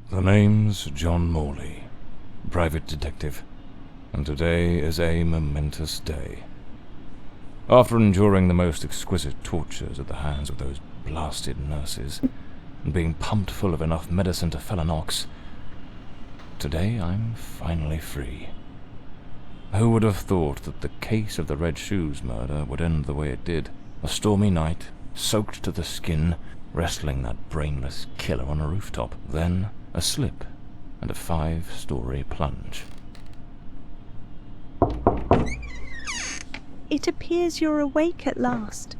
The name's John Morley, private detective, and today is a momentous day. After enduring the most exquisite tortures at the hands of those blasted nurses, and being pumped full of enough medicine to fell an ox, today I'm finally free. Who would have thought that the case of the Red Shoes murder would end the way it did? A stormy night, soaked to the skin, wrestling that brainless killer on a rooftop. Then a slip and a 5-story plunge. It appears you're awake at last.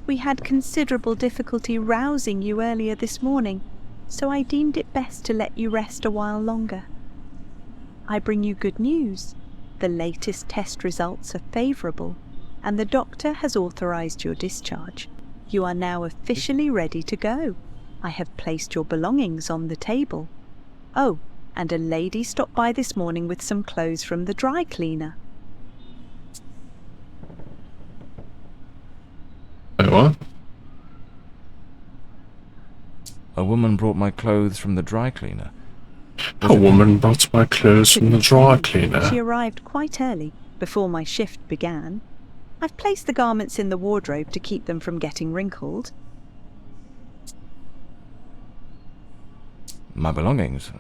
We had considerable difficulty rousing you earlier this morning, so I deemed it best to let you rest a while longer. I bring you good news. The latest test results are favourable, and the doctor has authorised your discharge. You are now officially ready to go. I have placed your belongings on the table. Oh, and a lady stopped by this morning with some clothes from the dry cleaner. Wait, what? A woman brought my clothes from the dry cleaner. A woman brought my clothes from the dry cleaner. She arrived quite early, before my shift began. I've placed the garments in the wardrobe to keep them from getting wrinkled. My belongings?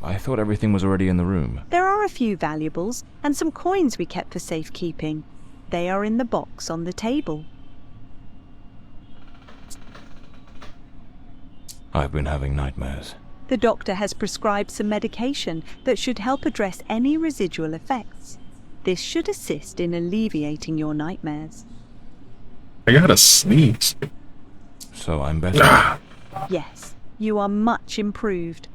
I thought everything was already in the room. There are a few valuables and some coins we kept for safekeeping. They are in the box on the table. I've been having nightmares. The doctor has prescribed some medication that should help address any residual effects. This should assist in alleviating your nightmares. I gotta sneeze. So I'm better? Yes, you are much improved.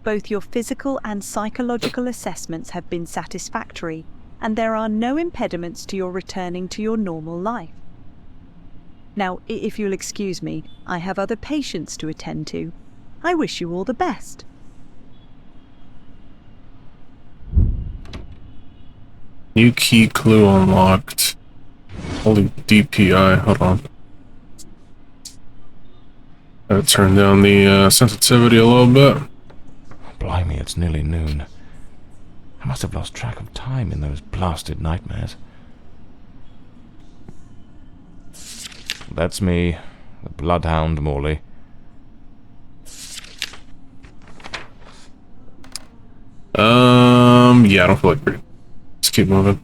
Both your physical and psychological assessments have been satisfactory, and there are no impediments to your returning to your normal life. Now, if you'll excuse me, I have other patients to attend to. I wish you all the best. New key clue unlocked. Holy DPI, hold on. Gotta turn down the sensitivity a little bit. Blimey, it's nearly noon. I must have lost track of time in those blasted nightmares. That's me, the bloodhound Morley. Yeah, I don't feel like reading. Just keep moving.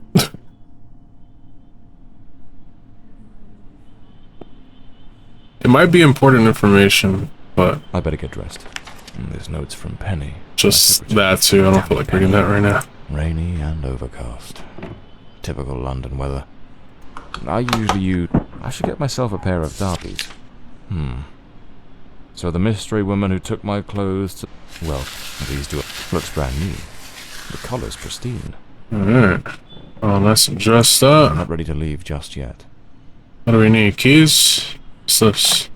It might be important information, but I better get dressed. There's notes from Penny. just that too. I don't feel like reading that right now. Rainy and overcast. Typical London weather. I should get myself a pair of derbies. So the mystery woman who took my clothes to... Well, these two looks brand new. The collar's pristine. Alright. Oh, nice and dressed I'm up. not ready to leave just yet. What do we need? Keys? What's this?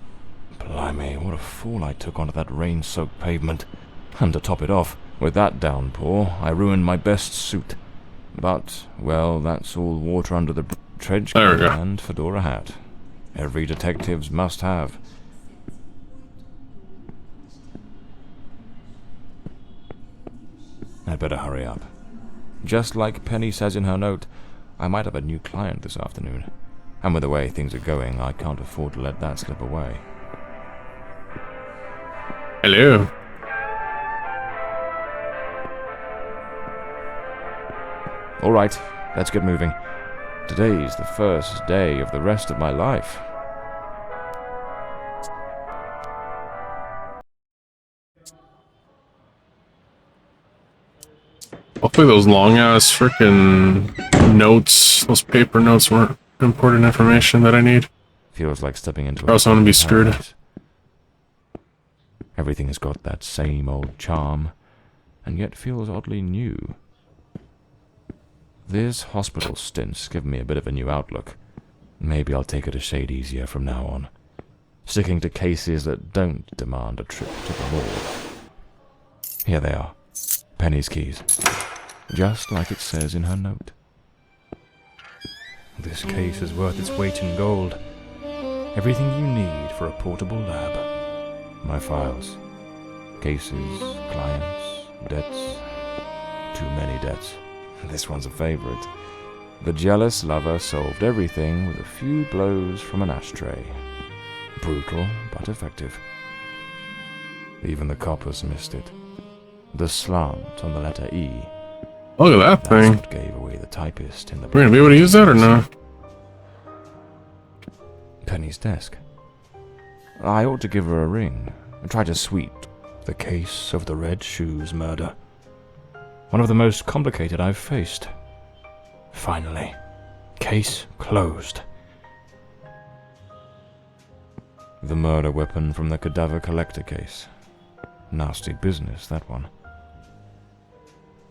Blimey, what a fool I took onto that rain-soaked pavement. And to top it off, with that downpour, I ruined my best suit. But, well, that's all water under the trench There we coat go. and fedora hat. Every detective's must have. I'd better hurry up. Just like Penny says in her note, I might have a new client this afternoon. And with the way things are going, I can't afford to let that slip away. Hello. All right, let's get moving. Today's the first day of the rest of my life. Hopefully those long-ass frickin' notes, those paper notes weren't important information that I need. Feels like stepping into Or else I'm gonna be screwed. paradise. Everything has got that same old charm, and yet feels oddly new. This hospital stint's given me a bit of a new outlook. Maybe I'll take it a shade easier from now on, sticking to cases that don't demand a trip to the morgue. Here they are, Penny's keys, just like it says in her note. This case is worth its weight in gold. Everything you need for a portable lab. My files, Cases, clients, debts. Too many debts. This one's a favorite. The jealous lover solved everything with a few blows from an ashtray. Brutal, but effective. Even the coppers missed it. The slant on the letter E. Look at that That's thing. what gave away the typist in the... We're gonna be able to use that or no? Penny's desk. I ought to give her a ring and try to sweep the case of the Red Shoes murder. One of the most complicated I've faced. Finally. Case closed. The murder weapon from the cadaver collector case. Nasty business, that one.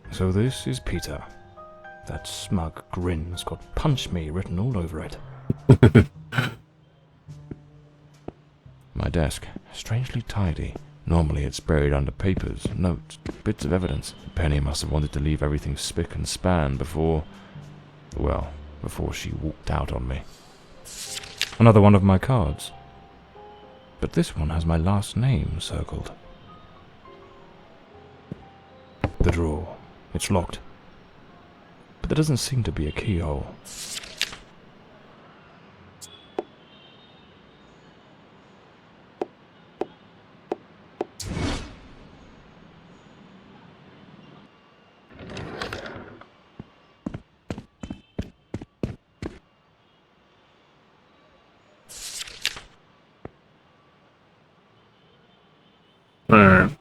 So this is Peter. That smug grin's got "punch me" written all over it. My desk, strangely tidy. Normally it's buried under papers, notes, bits of evidence. Penny must have wanted to leave everything spick and span before she walked out on me. Another one of my cards. But this one has my last name circled. The drawer. It's locked. But there doesn't seem to be a keyhole. Alright.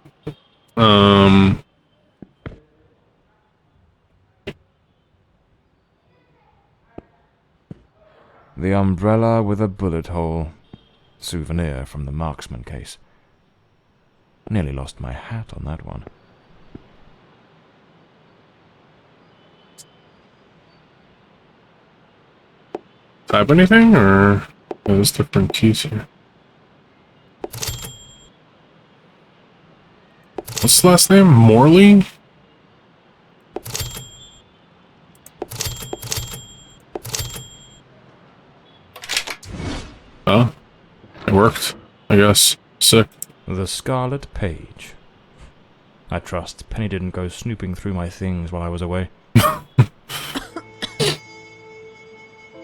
The umbrella with a bullet hole. Souvenir from the marksman case. Nearly lost my hat on that one. Type anything, or there's different keys here? What's the last name? Morley? Oh, it worked, I guess. Sick. The Scarlet Page. I trust Penny didn't go snooping through my things while I was away.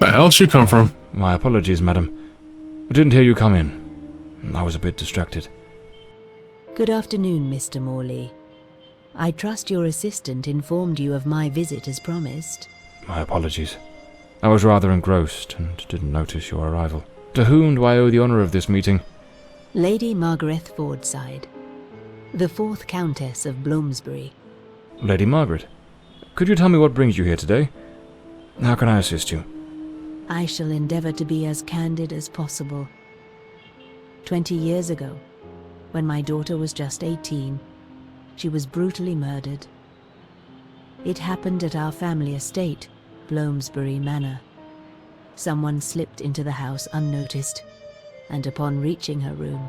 The hell'd she come from? My apologies, madam. I didn't hear you come in. I was a bit distracted. Good afternoon, Mr. Morley. I trust your assistant informed you of my visit as promised. My apologies. I was rather engrossed and didn't notice your arrival. To whom do I owe the honour of this meeting? Lady Margaret Fordside, the 4th Countess of Bloomsbury. Lady Margaret, could you tell me what brings you here today? How can I assist you? I shall endeavour to be as candid as possible. 20 years ago, when my daughter was just 18, she was brutally murdered. It happened at our family estate, Bloomsbury Manor. Someone slipped into the house unnoticed, and upon reaching her room,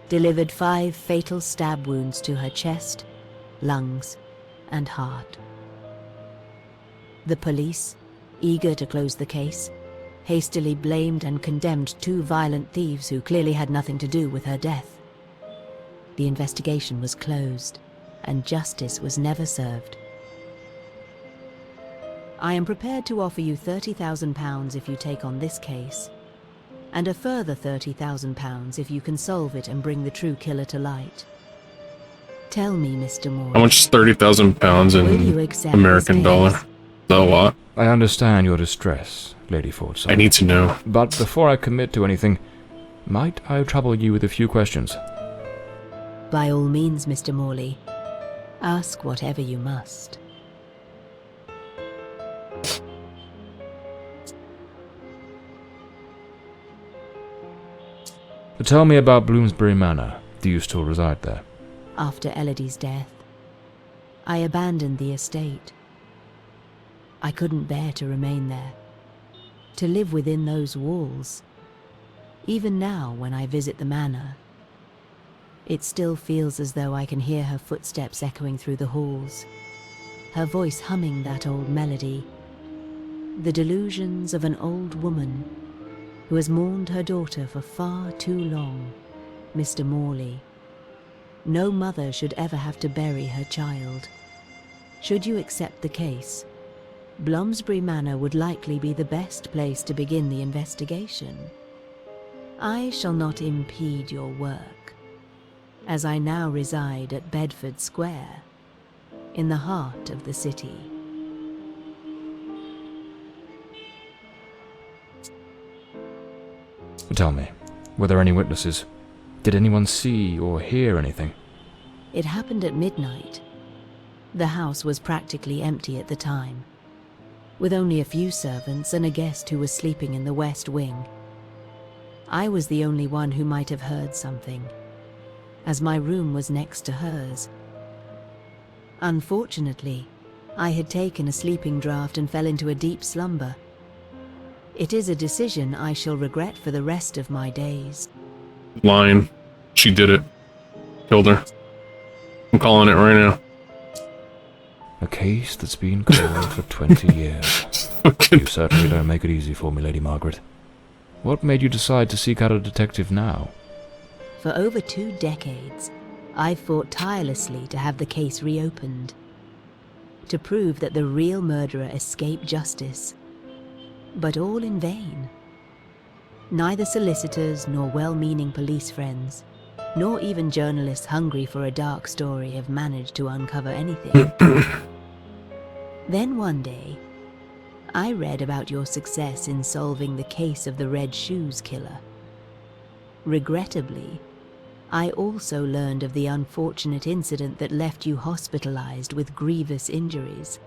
delivered 5 fatal stab wounds to her chest, lungs, and heart. The police, eager to close the case, hastily blamed and condemned 2 violent thieves who clearly had nothing to do with her death. The investigation was closed, and justice was never served. I am prepared to offer you £30,000 if you take on this case, and a further £30,000 if you can solve it and bring the true killer to light. Tell me, Mr. Moore. How much is £30,000 Will you in accept American this dollar? case? Is that a lot? I understand your distress, Lady Fordside. I need to know. But before I commit to anything, might I trouble you with a few questions? By all means, Mr. Morley. Ask whatever you must. Tell me about Bloomsbury Manor. Do you still reside there? After Elodie's death, I abandoned the estate. I couldn't bear to remain there, to live within those walls. Even now, when I visit the manor, it still feels as though I can hear her footsteps echoing through the halls, her voice humming that old melody, the delusions of an old woman who has mourned her daughter for far too long, Mr. Morley. No mother should ever have to bury her child. Should you accept the case, Bloomsbury Manor would likely be the best place to begin the investigation. I shall not impede your work, as I now reside at Bedford Square, in the heart of the city. Tell me, were there any witnesses? Did anyone see or hear anything? It happened at midnight. The house was practically empty at the time, with only a few servants and a guest who was sleeping in the west wing. I was the only one who might have heard something, as my room was next to hers. Unfortunately, I had taken a sleeping draught and fell into a deep slumber. It is a decision I shall regret for the rest of my days. Lying. She did it. Killed her. I'm calling it right now. A case that's been cold for 20 years. You certainly don't make it easy for me, Lady Margaret. What made you decide to seek out a detective now? For over 2 decades, I've fought tirelessly to have the case reopened, to prove that the real murderer escaped justice. But all in vain. Neither solicitors nor well-meaning police friends, nor even journalists hungry for a dark story have managed to uncover anything. Then one day, I read about your success in solving the case of the Red Shoes killer. Regrettably, I also learned of the unfortunate incident that left you hospitalized with grievous injuries.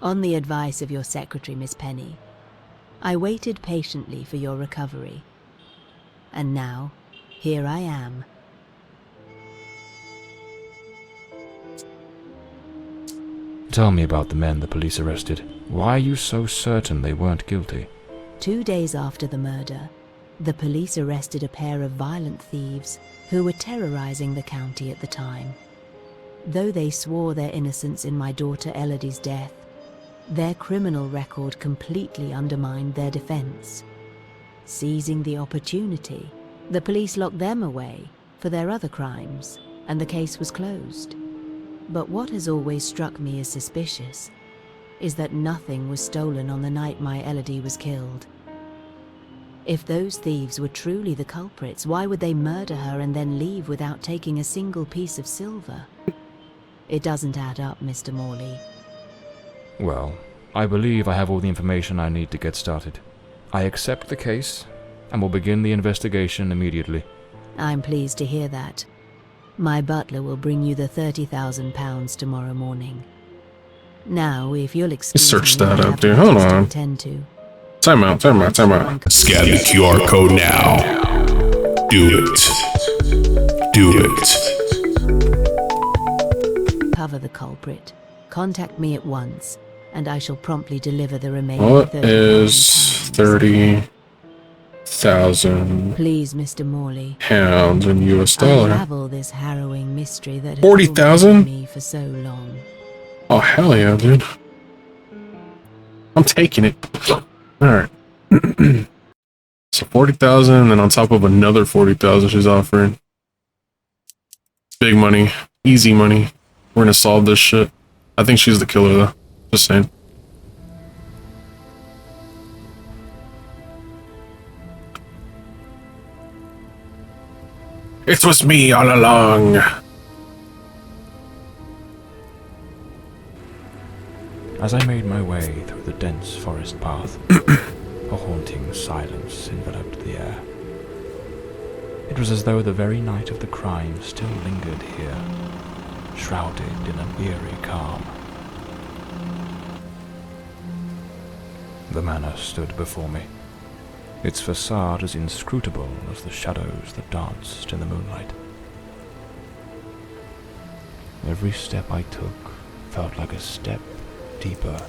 On the advice of your secretary, Miss Penny, I waited patiently for your recovery. And now, here I am. Tell me about the men the police arrested. Why are you so certain they weren't guilty? 2 days after the murder, the police arrested a pair of violent thieves who were terrorizing the county at the time. Though they swore their innocence in my daughter Elodie's death, their criminal record completely undermined their defense. Seizing the opportunity, the police locked them away for their other crimes, and the case was closed. But what has always struck me as suspicious is that nothing was stolen on the night my Elodie was killed. If those thieves were truly the culprits, why would they murder her and then leave without taking a single piece of silver? It doesn't add up, Mr. Morley. Well, I believe I have all the information I need to get started. I accept the case, and will begin the investigation immediately. I'm pleased to hear that. My butler will bring you the £30,000 tomorrow morning. Now, if you'll excuse Search me, that I up, have dude. matters Hold to on. attend to. Time out. Scan the QR code now. Do it. Do it. Cover the culprit. Contact me at once, and I shall promptly deliver the remaining What £30,000. is 30,000 Please, Mr. Morley. pounds in US dollar? Unravel this harrowing mystery that has 40,000? tormented me for so long. Oh, hell yeah, dude. I'm taking it. Alright. So 40,000, and then on top of another 40,000 she's offering. Big money. Easy money. We're gonna solve this shit. I think she's the killer, though. Just saying. It was me all along. As I made my way through the dense forest path, a haunting silence enveloped the air. It was as though the very night of the crime still lingered here, shrouded in an eerie calm. The manor stood before me, its facade as inscrutable as the shadows that danced in the moonlight. Every step I took felt like a step deeper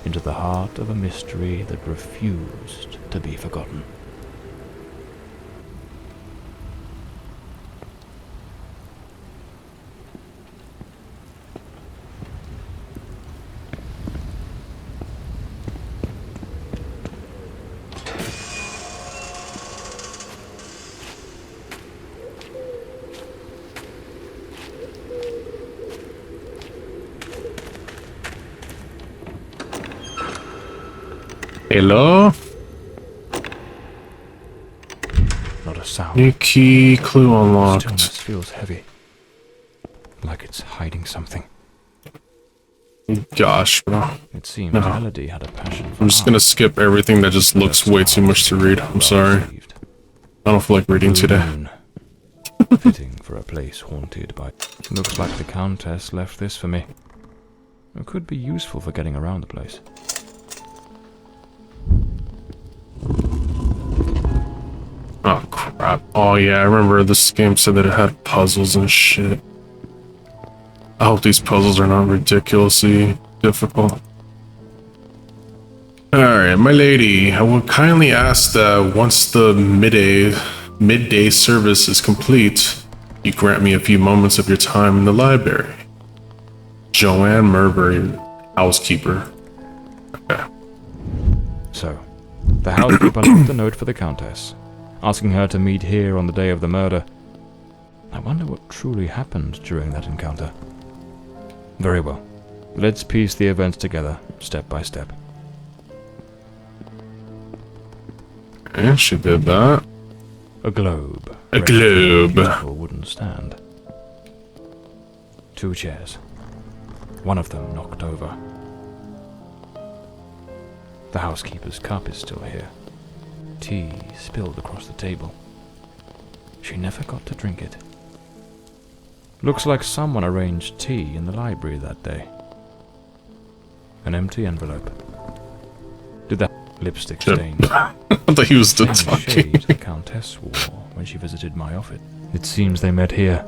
into the heart of a mystery that refused to be forgotten. Hello? Not a sound. New key, clue unlocked. Stillness feels heavy. Like it's hiding something. Gosh, bro. It seems No. Melody had a passion for I'm just gonna skip everything that just looks way too much to read. I'm sorry. I don't feel like reading today. Fitting for a place haunted by... Looks like the Countess left this for me. It could be useful for getting around the place. Oh, crap. Oh, yeah, I remember this game said that it had puzzles and shit. I hope these puzzles are not ridiculously difficult. Alright, my lady, I will kindly ask that once the midday service is complete, you grant me a few moments of your time in the library. Joanne Murbury, housekeeper. Okay. So, the housekeeper left a note for the Countess, asking her to meet here on the day of the murder. I wonder what truly happened during that encounter. Very well. Let's piece the events together, step by step. And she did that. A globe. A resting on globe. beautiful wooden stand. 2 chairs. One of them knocked over. The housekeeper's cup is still here. Tea spilled across the table. She never got to drink it. Looks like someone arranged tea in the library that day. An empty envelope. Did that lipstick stain? I thought he was still And the talking. shade the Countess wore when she visited my office. It seems they met here.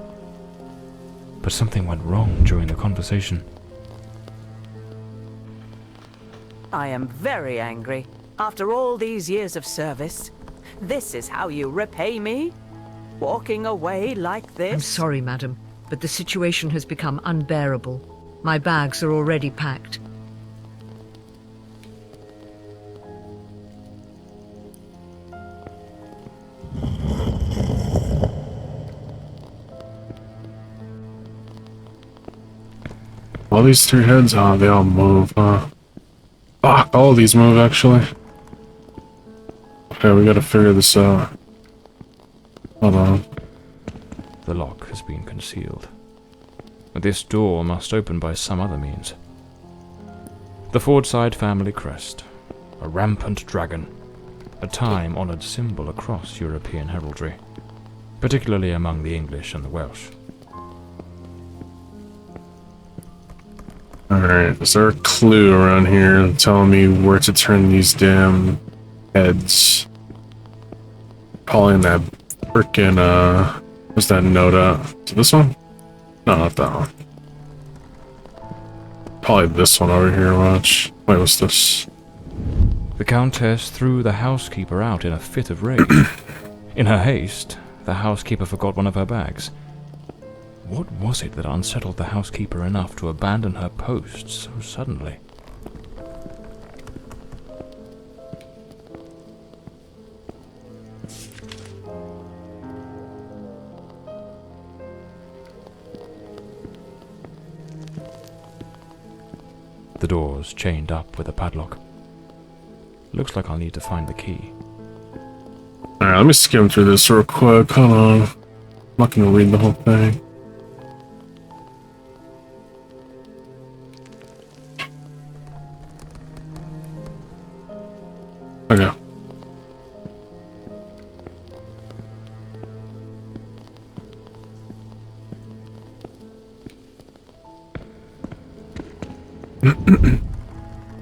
But something went wrong during the conversation. I am very angry. After all these years of service, this is how you repay me? Walking away like this? I'm sorry, madam, but the situation has become unbearable. My bags are already packed. All these 3 heads, oh, they all move, huh? Fuck, all of these move, actually. Okay, we gotta figure this out. Hold on. The lock has been concealed. This door must open by some other means. The Fordside family crest. A rampant dragon. A time-honored symbol across European heraldry. Particularly among the English and the Welsh. Alright, is there a clue around here telling me where to turn these damn heads? Calling that frickin', what's that note at? Is it this one? No, not that one. Probably this one over here, watch. Wait, what's this? The Countess threw the housekeeper out in a fit of rage. In her haste, the housekeeper forgot one of her bags. What was it that unsettled the housekeeper enough to abandon her post so suddenly? The door's chained up with a padlock. Looks like I'll need to find the key. Alright, let me skim through this real quick. Hold on. I'm not gonna read the whole thing. Okay.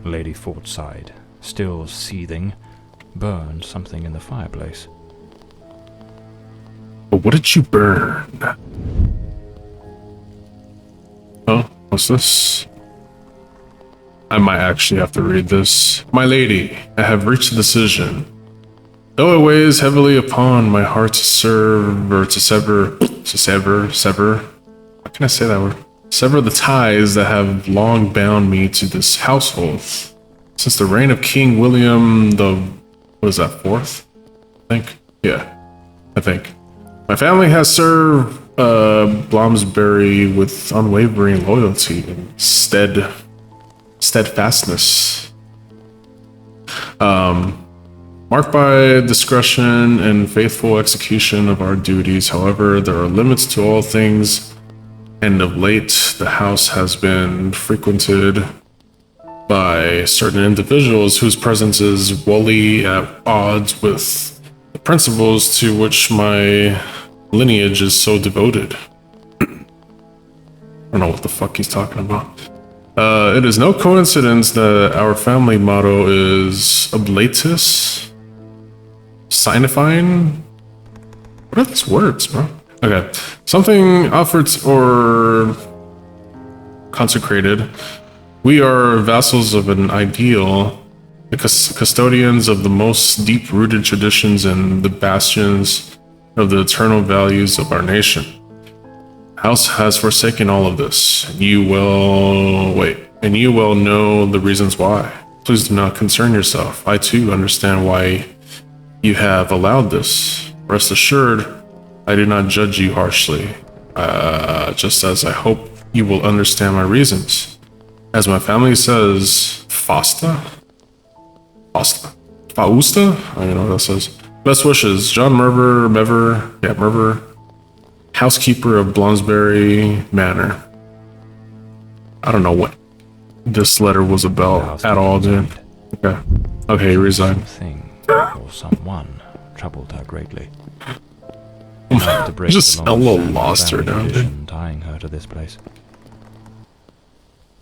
Lady Fordside, still seething, burned something in the fireplace. But what did you burn? Oh, what's this? I might actually have to read this. My lady, I have reached a decision. Though it weighs heavily upon my heart to sever, how can I say that word? Sever the ties that have long bound me to this household. Since the reign of King William the, what is that, 4th? I think? Yeah, I think. My family has served Bloomsbury with unwavering loyalty and steadfastness. Marked by discretion and faithful execution of our duties. However, there are limits to all things, and of late, the house has been frequented by certain individuals whose presence is wholly at odds with the principles to which my lineage is so devoted. I don't know what the fuck he's talking about. It is no coincidence that our family motto is Oblatus Signifying? What are these words, bro? Okay. Something offered or consecrated. We are vassals of an ideal, the custodians of the most deep-rooted traditions and the bastions of the eternal values of our nation. House has forsaken all of this. You will know the reasons why. Please do not concern yourself. I too understand why you have allowed this. Rest assured, I do not judge you harshly, just as I hope you will understand my reasons. As my family says, Fausta? I don't know what that says. Best wishes, John Merver, housekeeper of Blonsbury Manor. I don't know what this letter was about at all, dude. Okay, he resigned. Something or someone troubled her greatly. Enough to break Just the a long little standing lost her family down, dude. tradition tying her to this place.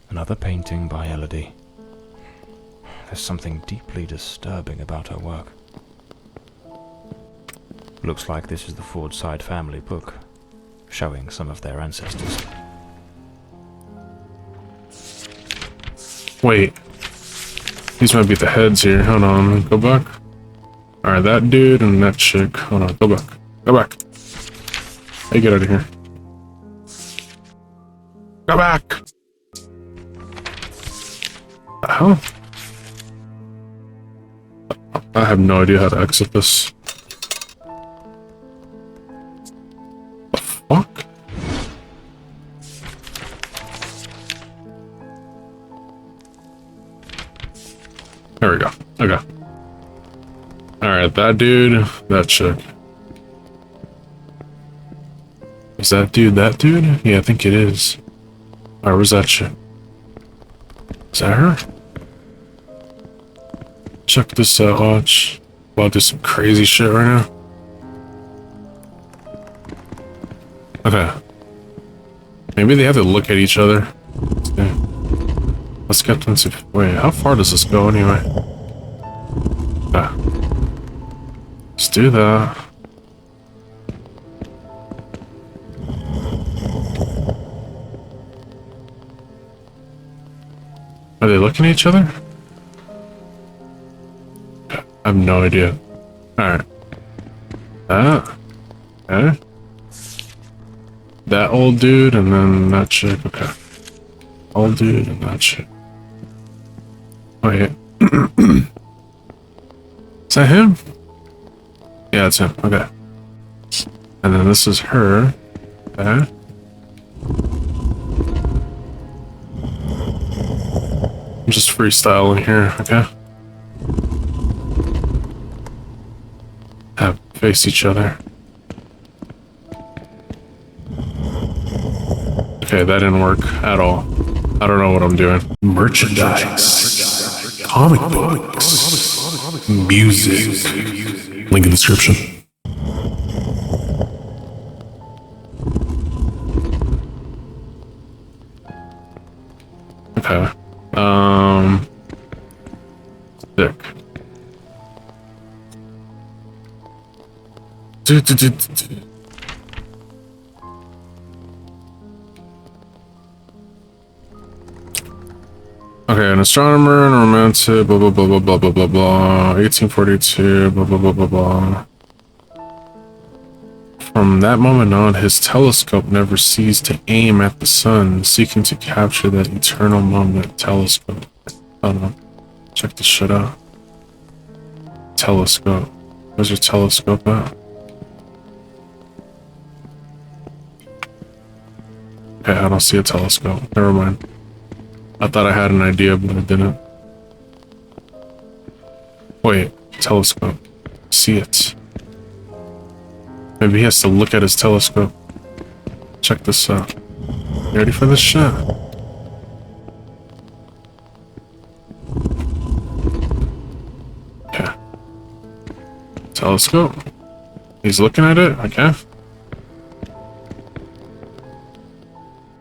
Another painting by Elodie. There's something deeply disturbing about her work. Looks like this is the Fordside family book, showing some of their ancestors. Wait. These might be the heads here. Hold on, go back. Alright, that dude and that chick. Hold on, go back. Go back. Hey, get out of here. Go back! The hell? I have no idea how to exit this. The fuck? There we go. Okay. Alright, that dude, that chick. Is that dude that dude? Yeah, I think it is. Alright, where's that chick? Is that her? Check this out, watch. About to do some crazy shit right now. Okay. Maybe they have to look at each other. Let's get them to... Wait, how far does this go anyway? Let's do that. Are they looking at each other? I have no idea. Alright. Okay. That old dude and then that chick. Okay. Old dude and that chick. Wait. Is that him? Yeah, it's him. Okay. And then this is her. Okay. I'm just freestyling here, okay? Have face each other. Okay, that didn't work at all. I don't know what I'm doing. Merchandise. Comic books. Music. Link in the description. Okay. Sick. Okay, an astronomer and a romantic, blah, blah, blah, blah, blah, blah, blah, blah, 1842, blah, blah, blah, blah, blah. From that moment on, his telescope never ceased to aim at the sun, seeking to capture that eternal moment. Telescope. Hold on. Check this shit out. Telescope. Where's your telescope at? Okay, I don't see a telescope. Never mind. I thought I had an idea, but I didn't. Wait, telescope. See it. Maybe he has to look at his telescope. Check this out. You ready for this shit? Okay. Telescope. He's looking at it? Okay.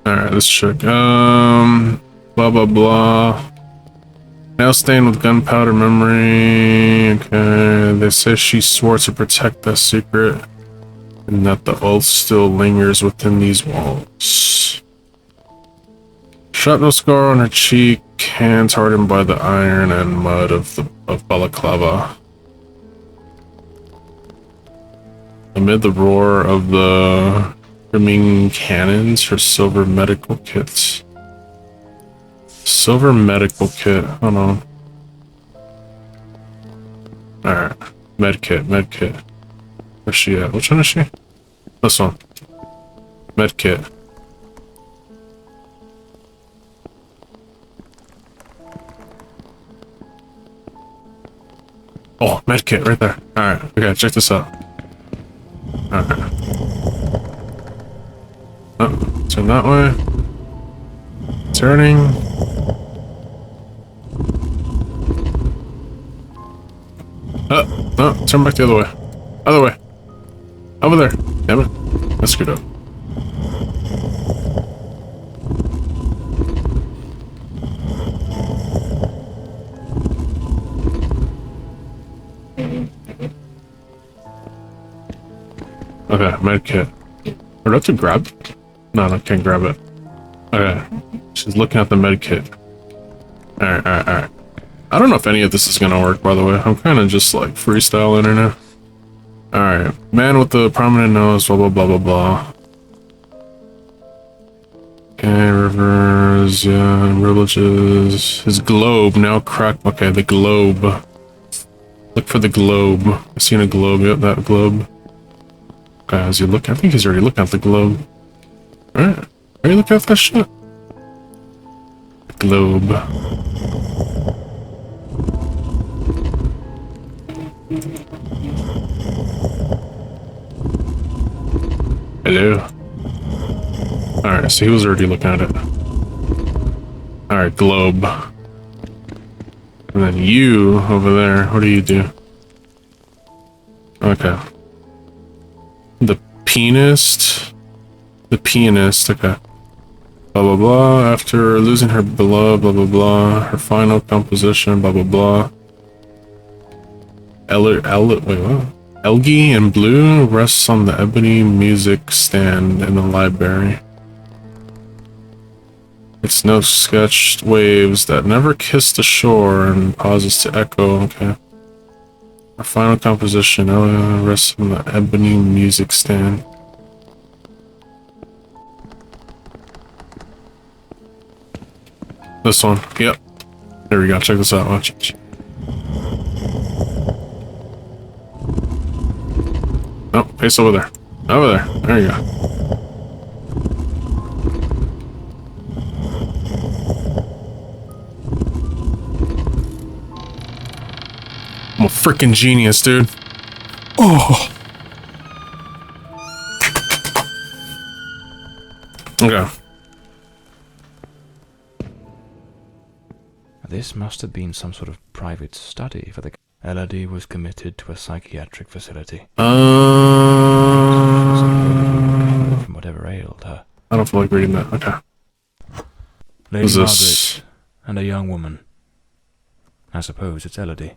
Alright, let's check. Blah blah blah. Nail stain with gunpowder memory. Okay. They say she swore to protect that secret, and that the oath still lingers within these walls. Shrapnel scar on her cheek, hands hardened by the iron and mud of balaclava. Amid the roar of the screaming cannons, her silver medical kits. Silver medical kit. Hold on. Alright. Medkit, medkit. Where's she at? Which one is she? This one. Medkit. Oh, medkit right there. Alright, okay, check this out. Alright. Oh, turn that way. Turning. No, turn back the other way. Other way. Over there. Damn it. I screwed up. Okay, medkit. Do I have to grab it? No, I can't grab it. Okay. She's looking at the medkit. Alright, alright, alright. I don't know if any of this is gonna work, by the way. I'm kind of just like freestyling right now. Alright. Man with the prominent nose, blah, blah, blah, blah, blah. Okay, rivers, yeah, privileges. His globe now cracked. Okay, the globe. Look for the globe. I've seen a globe. Yep, that globe. Okay, is he looking? I think he's already looking at the globe. Alright. Are you looking at that shit? Globe. Hello. Alright, so he was already looking at it. Alright, globe. And then you over there, what do you do? Okay. The pianist. The pianist, okay. Blah blah blah. After losing her beloved, blah blah blah. Her final composition, blah blah blah. Wait, what? Elgie in blue rests on the ebony music stand in the library. Its notes sketched waves that never kissed the shore and pauses to echo. Okay. Our final composition rests on the ebony music stand. This one. Yep. There we go. Check this out. Watch. Oh, paste over there. Over there. There you go. I'm a freaking genius, dude. Oh. Okay. This must have been some sort of private study for the... Elodie was committed to a psychiatric facility. From whatever ailed her. I don't feel like reading that. Okay. Lady Margaret and a young woman. I suppose it's Elodie.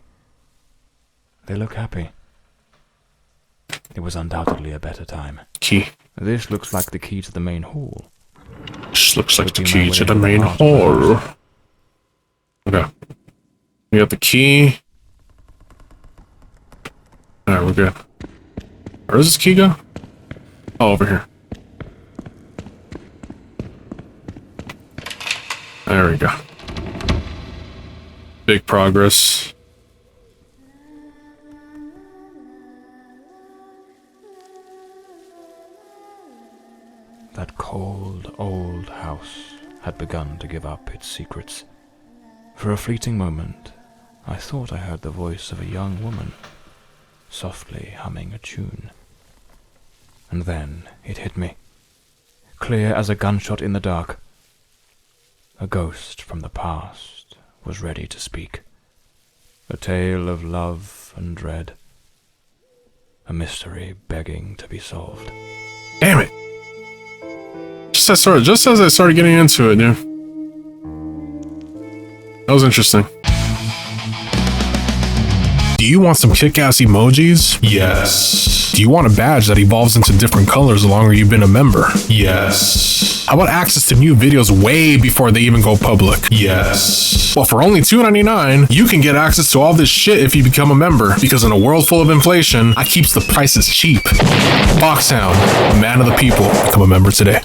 They look happy. It was undoubtedly a better time. Key. This looks like the key to the main hall. This looks like the key to the main hall. Okay. We got the key. Alright, we're good. Where does this key go? Oh, over here. There we go. Big progress. That cold, old house had begun to give up its secrets. For a fleeting moment, I thought I heard the voice of a young woman, softly humming a tune. And then it hit me, clear as a gunshot in the dark. A ghost from the past was ready to speak. A tale of love and dread. A mystery begging to be solved. Damn it! Just as I started getting into it, dude. That was interesting. Do you want some kick-ass emojis? Yes. Do you want a badge that evolves into different colors the longer you've been a member? Yes. How about access to new videos way before they even go public? Yes. Well, for only $2.99, you can get access to all this shit if you become a member, because in a world full of inflation, I keeps the prices cheap. Foxhound, a man of the people. Become a member today.